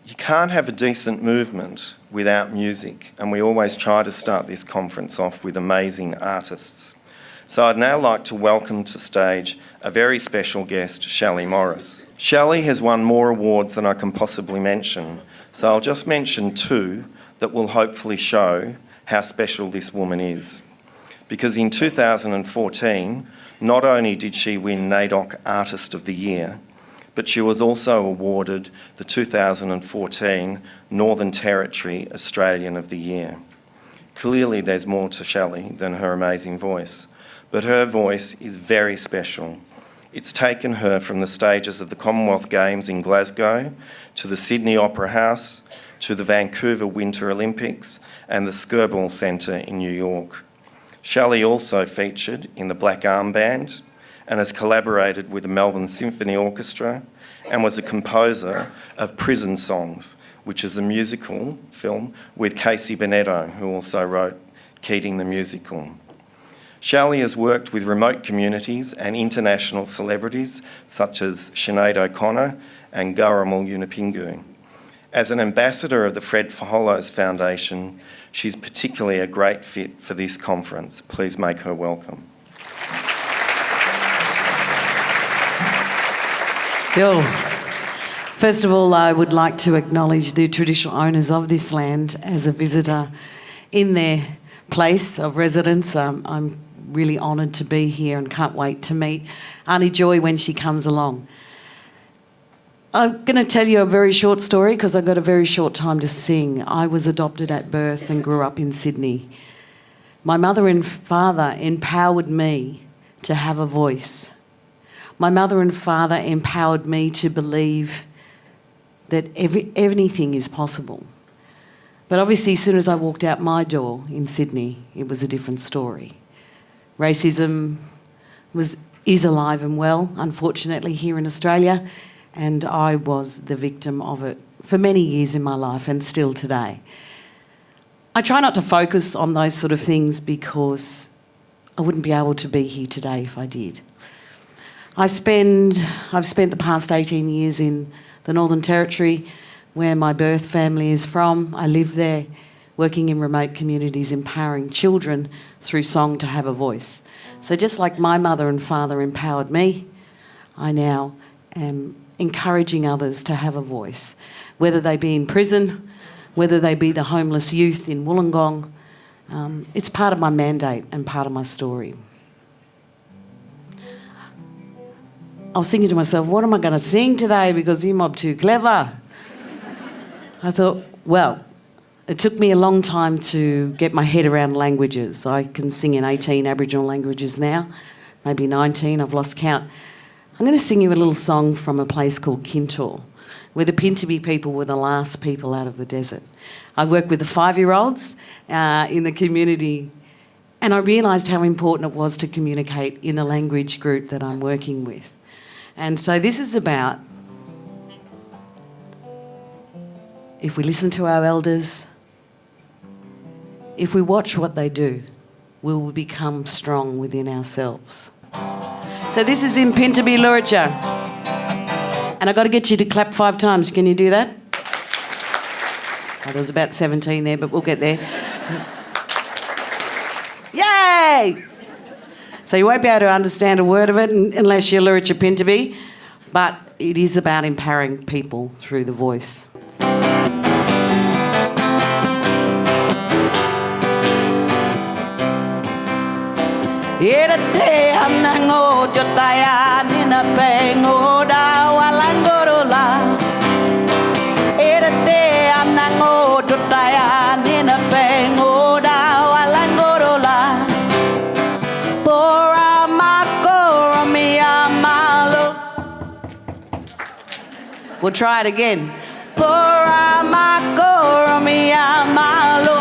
You can't have a decent movement without music, and we always try to start this conference off with amazing artists. So I'd now like to welcome to stage a very special guest, Shellie Morris. Shellie has won more awards than I can possibly mention, so I'll just mention two that will hopefully show how special this woman is. Because in 2014, not only did she win NAIDOC Artist of the Year, but she was also awarded the 2014 Northern Territory Australian of the Year. Clearly there's more to Shellie than her amazing voice, but her voice is very special. It's taken her from the stages of the Commonwealth Games in Glasgow, to the Sydney Opera House, to the Vancouver Winter Olympics and the Skirball Centre in New York. Shellie also featured in the Black Arm Band and has collaborated with the Melbourne Symphony Orchestra and was a composer of Prison Songs, which is a musical film with Casey Bonetto, who also wrote Keating the Musical. Shellie has worked with remote communities and international celebrities such as Sinead O'Connor and Garamal Yunupingu. As an ambassador of the Fred Hollows Foundation, she's particularly a great fit for this conference. Please make her welcome. Bill, first of all, I would like to acknowledge the traditional owners of this land as a visitor in their place of residence. I'm really honoured to be here and can't wait to meet Auntie Joy when she comes along. I'm going to tell you a very short story because I've got a very short time to sing. I was adopted at birth and grew up in Sydney. My mother and father empowered me to have a voice. My mother and father empowered me to believe that anything is possible. But obviously, as soon as I walked out my door in Sydney, it was a different story. Racism is alive and well, unfortunately, here in Australia, and I was the victim of it for many years in my life and still today. I try not to focus on those sort of things because I wouldn't be able to be here today if I did. I've spent the past 18 years in the Northern Territory, where my birth family is from. I live there, working in remote communities, empowering children through song to have a voice. So just like my mother and father empowered me, I now am encouraging others to have a voice, whether they be in prison, whether they be the homeless youth in Wollongong. It's part of my mandate and part of my story. I was thinking to myself, what am I going to sing today because you're mob too clever? I thought, well, it took me a long time to get my head around languages. I can sing in 18 Aboriginal languages now, maybe 19, I've lost count. I'm going to sing you a little song from a place called Kintor, where the Pintabee people were the last people out of the desert. I work with the 5-year-olds in the community, and I realised how important it was to communicate in the language group that I'm working with. And so this is about, if we listen to our elders, if we watch what they do, we will become strong within ourselves. So this is in Pintabee Luritja. And I've got to get you to clap 5 times. Can you do that? Oh, there was about 17 there, but we'll get there. Yay! So you won't be able to understand a word of it unless you're Luritja Pintabee, but it is about empowering people through the voice. Irate anango jotaya nina pengo da walangorola. Irate anango jotaya nina pengo da walangorola. Pora makoro miyamalo. We'll try it again. Pora makoro miyamalo.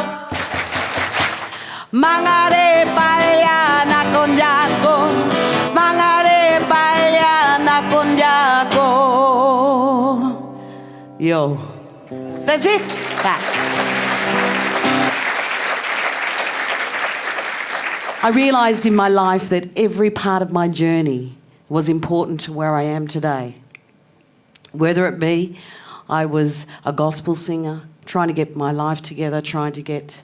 Mangare paya na konjako, mangare paya na konjako. Yo, that's it. I realised in my life that every part of my journey was important to where I am today. Whether it be I was a gospel singer, trying to get my life together, trying to get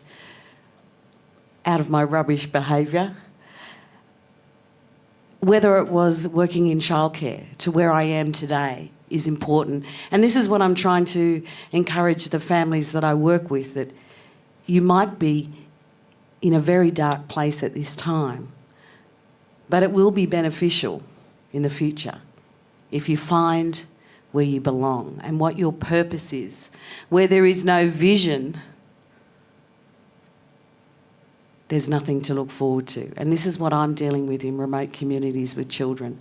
out of my rubbish behaviour. Whether it was working in childcare to where I am today is important. And this is what I'm trying to encourage the families that I work with, that you might be in a very dark place at this time, but it will be beneficial in the future if you find where you belong and what your purpose is. Where there is no vision, there's nothing to look forward to. And this is what I'm dealing with in remote communities with children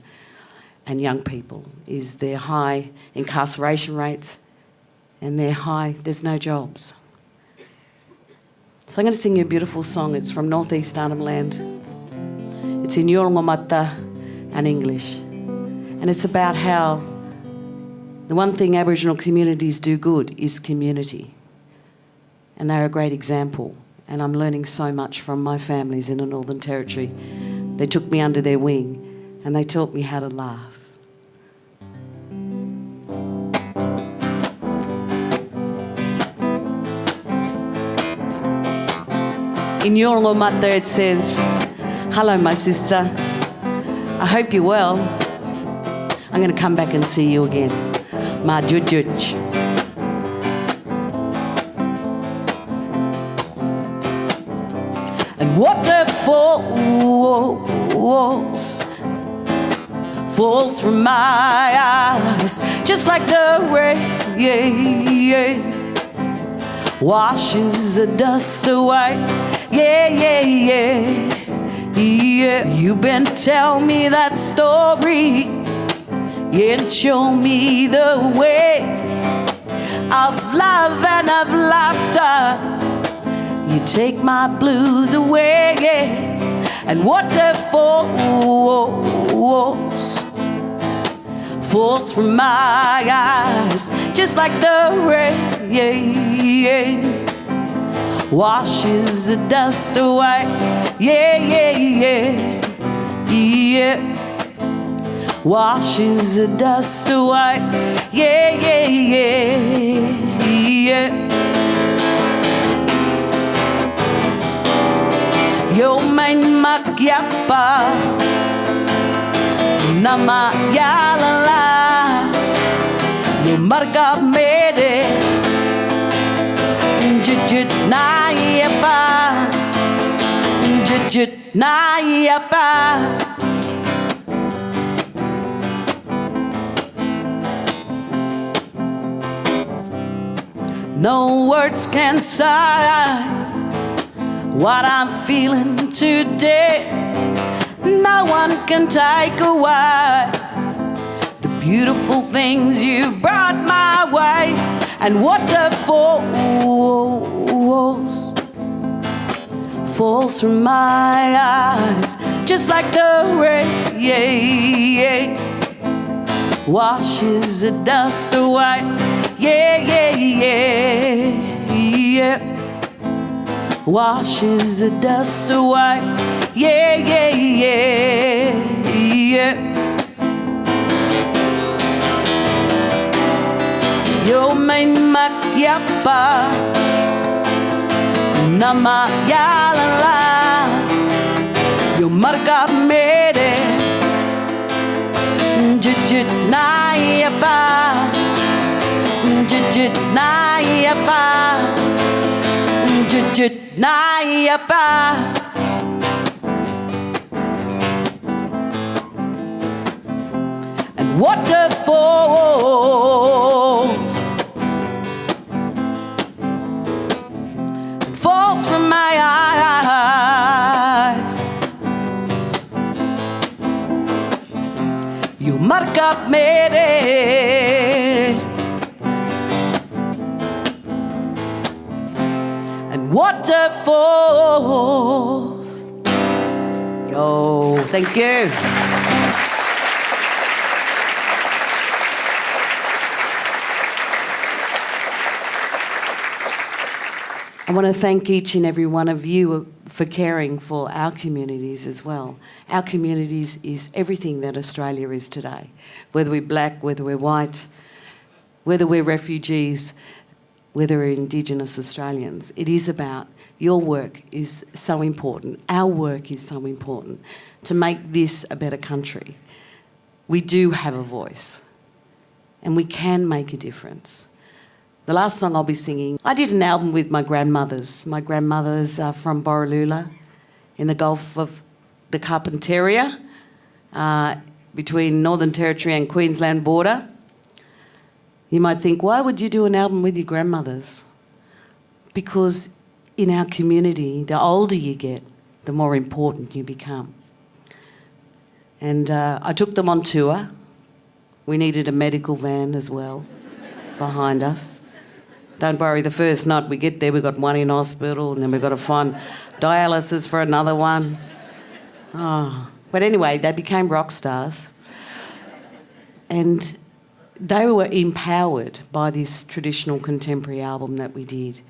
and young people, is their high incarceration rates and there's no jobs. So I'm going to sing you a beautiful song. It's from Northeast Arnhem Land. It's in Yolngamata and English. And it's about how the one thing Aboriginal communities do good is community. And they're a great example. And I'm learning so much from my families in the Northern Territory. They took me under their wing and they taught me how to laugh. In Yolngamata it says, "Hello, my sister. I hope you're well. I'm going to come back and see you again. Ma jujuj." And waterfalls falls from my eyes, just like the rain washes the dust away. Yeah. You been tell me that story, and show me the way of love and of laughter. You take my blues away, and waterfalls falls from my eyes, just like the rain washes the dust away. Yeah. Washes the dust away. Yeah. Yo main magyapa nama yalala yo marga mede jujut nayapa jujut nayapa. No words can say what I'm feeling today. No one can take away the beautiful things you brought my way. And waterfalls falls from my eyes, just like the rain washes the dust away. Yeah. Washes the dust away. Yeah. Yo main makyapa nama yalala yo marga mede jujut nayapa jujut nayapa jujut nayapa. And waterfalls falls from my eyes. You marca mede and waterfalls. Yo, thank you. I want to thank each and every one of you for caring for our communities as well. Our communities is everything that Australia is today. Whether we're black, whether we're white, whether we're refugees, whether we're Indigenous Australians. It is about your work is so important. Our work is so important to make this a better country. We do have a voice and we can make a difference. The last song I'll be singing, I did an album with my grandmothers. My grandmothers are from Borroloola in the Gulf of the Carpentaria, between Northern Territory and Queensland border. You might think, why would you do an album with your grandmothers? Because in our community, the older you get, the more important you become. And I took them on tour. We needed a medical van as well behind us. Don't worry, the first night we get there, we've got one in hospital and then we've got to find dialysis for another one. Oh. But anyway, they became rock stars. And they were empowered by this traditional contemporary album that we did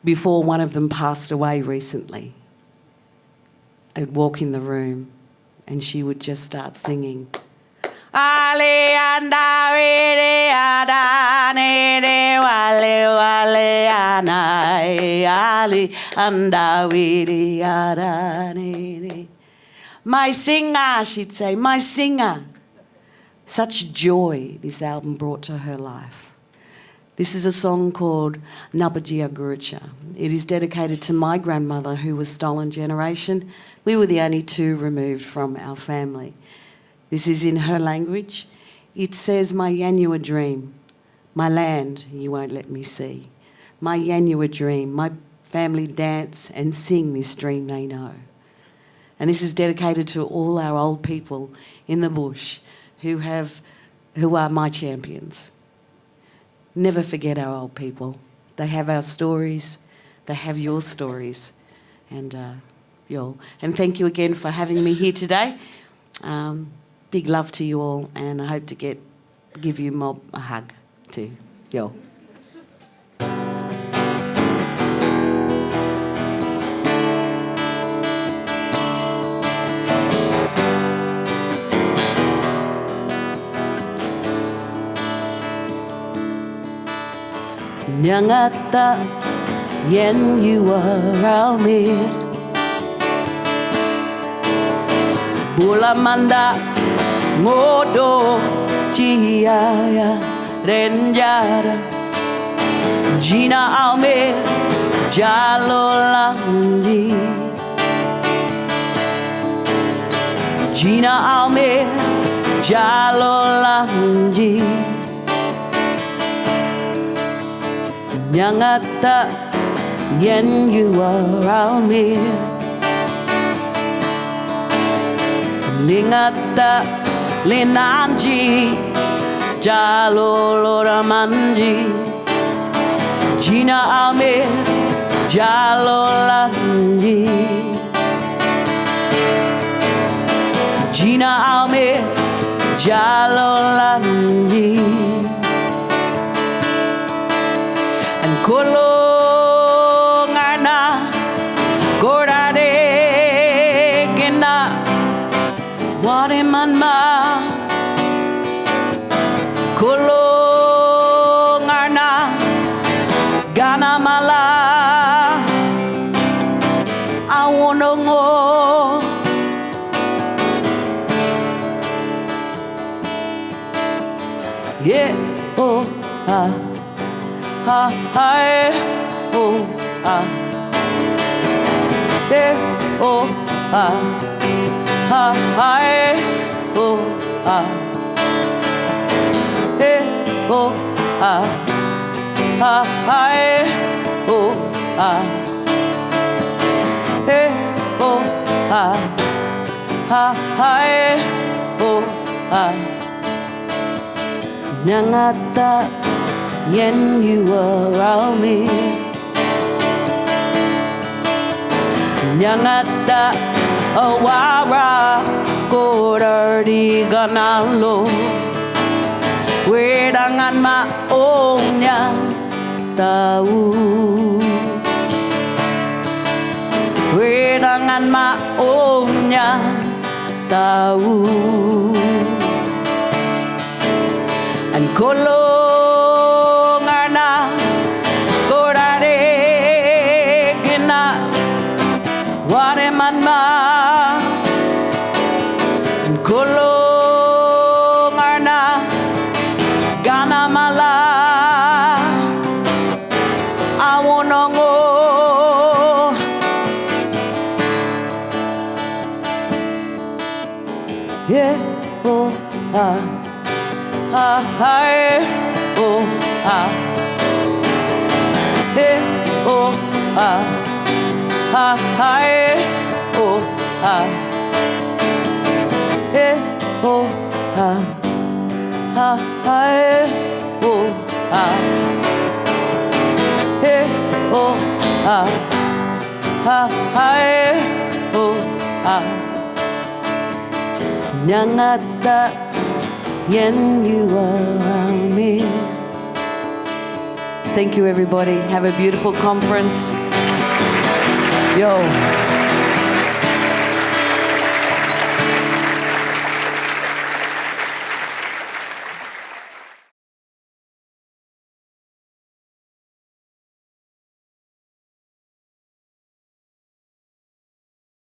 before one of them passed away recently. I'd walk in the room and she would just start singing. Ali anda wili ada nili wali wali anai Ali anda wili ada nili. My singer, she'd say, my singer. Such joy this album brought to her life. This is a song called Nabajia Gurucha. It is dedicated to my grandmother, who was stolen generation. We were the only two removed from our family. This is in her language. It says, my Yanua dream, my land you won't let me see. My Yanua dream, my family dance and sing this dream they know. And this is dedicated to all our old people in the bush who are my champions. Never forget our old people. They have our stories. They have your stories. And thank you again for having me here today. Big love to you all, and I hope to give you Mob a hug too. Yo. Nyangata yen you are me Bula manda modo chia renjara Gina alme jalolanji Gina alme jalolanji Nyangata yen you are me Lingata linanji jaloloramanji Gina ame jalolanji Gina ame jalolanji And kolo ngana gorade gena Wari manma kolo ngana gana mala I wanna know yeah oh ah ah ah oh ah yeah oh ah ha ha oh ah oh ah ha ha oh ah oh ah ha ha oh ah Nyangata yen you around me Nyangata awara korari ganalo wedangan maongnya tahu wedangan maongnya tahu and kolongarna goraregina waremanma and kolongarna ganamala awonongo yeah oh ah ah ah oh ah eh oh ah ah ah oh ah eh oh ah ah ah oh ah eh oh ah ah ah oh ah Nyangata yen you around me. Thank you, everybody. Have a beautiful conference. Yo.